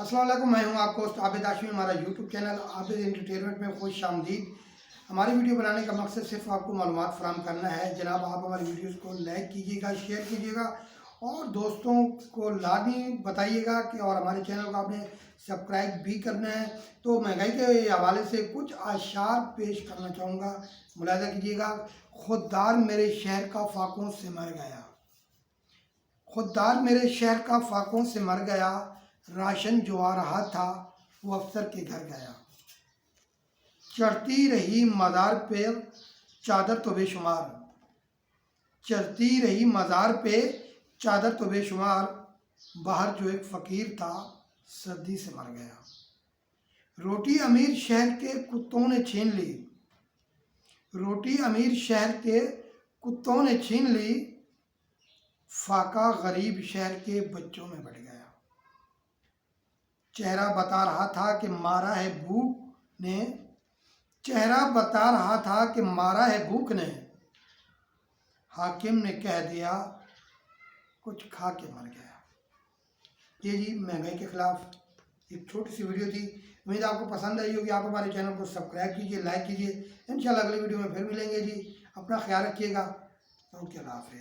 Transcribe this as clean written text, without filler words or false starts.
अस्सलाम वालेकुम, मैं हूं आपको आबिद हाशमी। हमारा यूट्यूब चैनल आबिद एंटरटेनमेंट में खुश आमदीद। हमारी वीडियो बनाने का मकसद सिर्फ आपको मालूमात फराहम करना है। जनाब, आप हमारी वीडियोस को लाइक कीजिएगा, शेयर कीजिएगा और दोस्तों को लाजमी बताइएगा कि और हमारे चैनल को आपने सब्सक्राइब भी करना है। तो महंगाई के हवाले से कुछ आशार पेश करना चाहूँगा, मुलाहिजा कीजिएगा। खुददार मेरे शहर का फाकों से मर गया, खुददार मेरे शहर का फाकों से मर गया, राशन जो आ रहा था वो अफसर के घर गया। चढ़ती रही मज़ार पे चादर तो बेशुमार, चढ़ती रही मज़ार पे चादर तो बेशुमार, बाहर जो एक फ़कीर था सर्दी से मर गया। रोटी अमीर शहर के कुत्तों ने छीन ली, रोटी अमीर शहर के कुत्तों ने छीन ली, फाका गरीब शहर के बच्चों में बढ़ गया। चेहरा बता रहा था कि मारा है भूख ने, चेहरा बता रहा था कि मारा है भूख ने, हाकिम ने कह दिया कुछ खा के मर गया। ये जी महंगाई के खिलाफ एक छोटी सी वीडियो थी। उम्मीद आपको पसंद आई होगी। आप हमारे चैनल को सब्सक्राइब कीजिए, लाइक कीजिए। इंशाल्लाह अगली वीडियो में फिर मिलेंगे जी। अपना ख्याल रखिएगा। ओके, अल्लाह हाफ़िज़।